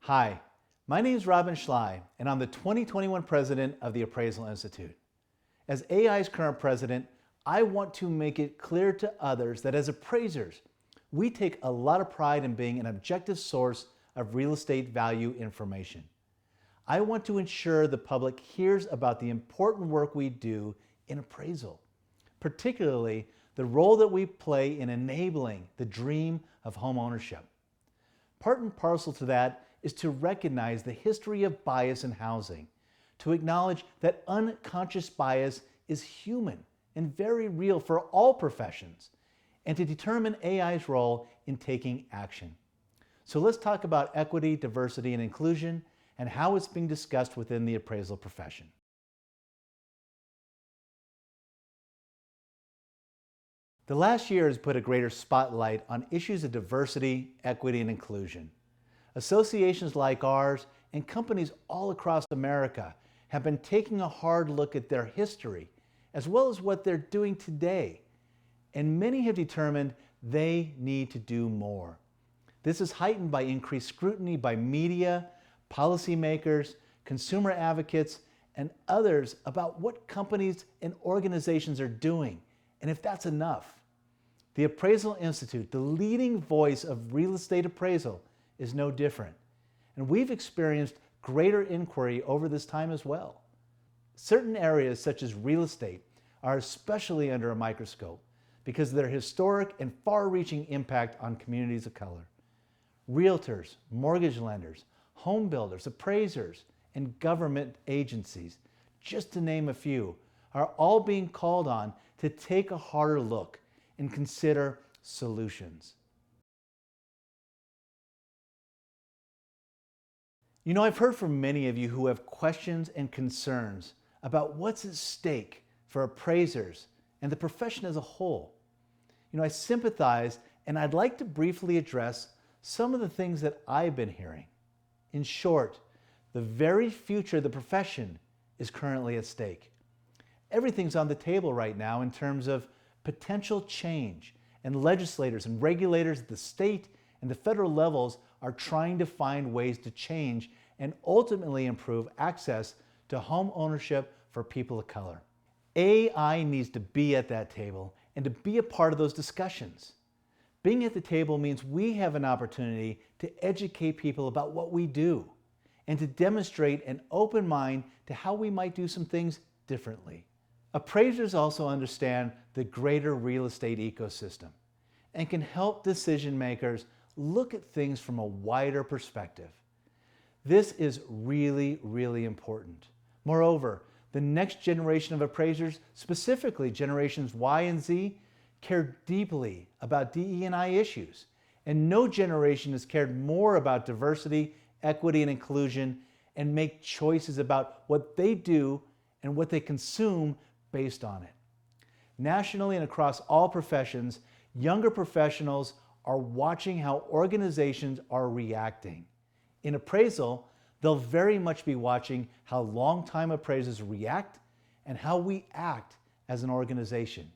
Hi, my name is Rodman Schley, and I'm the 2021 president of the Appraisal Institute. As AI's current president, I want to make it clear to others that as appraisers, we take a lot of pride in being an objective source of real estate value information. I want to ensure the public hears about the important work we do in appraisal, particularly the role that we play in enabling the dream of home ownership. Part and parcel to that is to recognize the history of bias in housing, to acknowledge that unconscious bias is human and very real for all professions, and to determine AI's role in taking action. So let's talk about equity, diversity, and inclusion and how it's being discussed within the appraisal profession. The last year has put a greater spotlight on issues of diversity, equity, and inclusion. Associations like ours and companies all across America have been taking a hard look at their history as well as what they're doing today, and many have determined they need to do more. This is heightened by increased scrutiny by media, policymakers, consumer advocates, and others about what companies and organizations are doing, and if that's enough. The Appraisal Institute, the leading voice of real estate appraisal, is no different. And we've experienced greater inquiry over this time as well. Certain areas such as real estate are especially under a microscope because of their historic and far-reaching impact on communities of color. Realtors, mortgage lenders, home builders, appraisers, and government agencies, just to name a few, are all being called on to take a harder look and consider solutions. You know, I've heard from many of you who have questions and concerns about what's at stake for appraisers and the profession as a whole. You know, I sympathize, and I'd like to briefly address some of the things that I've been hearing. In short, the very future of the profession is currently at stake. Everything's on the table right now in terms of potential change, and legislators and regulators at the state and the federal levels are trying to find ways to change and ultimately improve access to home ownership for people of color. AI needs to be at that table and to be a part of those discussions. Being at the table means we have an opportunity to educate people about what we do and to demonstrate an open mind to how we might do some things differently. Appraisers also understand the greater real estate ecosystem and can help decision makers look at things from a wider perspective. This is really, really important. Moreover, the next generation of appraisers, specifically generations Y and Z, care deeply about DE&I issues, and no generation has cared more about diversity, equity, and inclusion, and make choices about what they do and what they consume based on it. Nationally and across all professions, younger professionals are watching how organizations are reacting. In appraisal, they'll very much be watching how longtime appraisers react and how we act as an organization.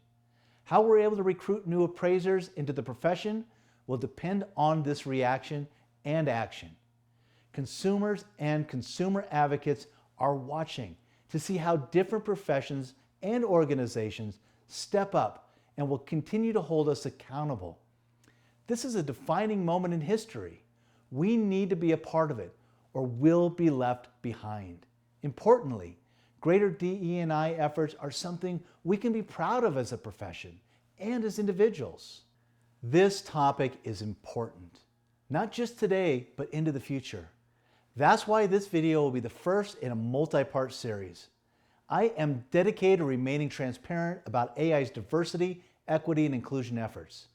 How we're able to recruit new appraisers into the profession will depend on this reaction and action. Consumers and consumer advocates are watching to see how different professions and organizations step up and will continue to hold us accountable. This is a defining moment in history. We need to be a part of it or we'll be left behind. Importantly, greater DE&I efforts are something we can be proud of as a profession and as individuals. This topic is important, not just today, but into the future. That's why this video will be the first in a multi-part series. I am dedicated to remaining transparent about AI's diversity, equity, and inclusion efforts.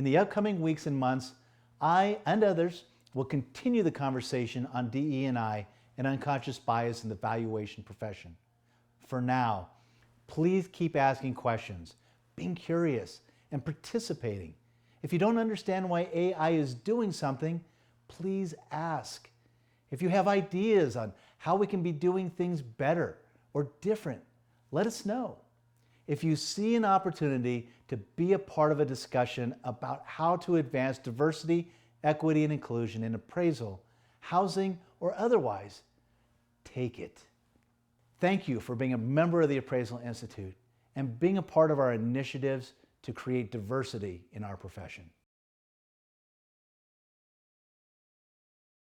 In the upcoming weeks and months, I and others will continue the conversation on DE&I and unconscious bias in the valuation profession. For now, please keep asking questions, being curious, and participating. If you don't understand why AI is doing something, please ask. If you have ideas on how we can be doing things better or different, let us know. If you see an opportunity to be a part of a discussion about how to advance diversity, equity, and inclusion in appraisal, housing, or otherwise, take it. Thank you for being a member of the Appraisal Institute and being a part of our initiatives to create diversity in our profession.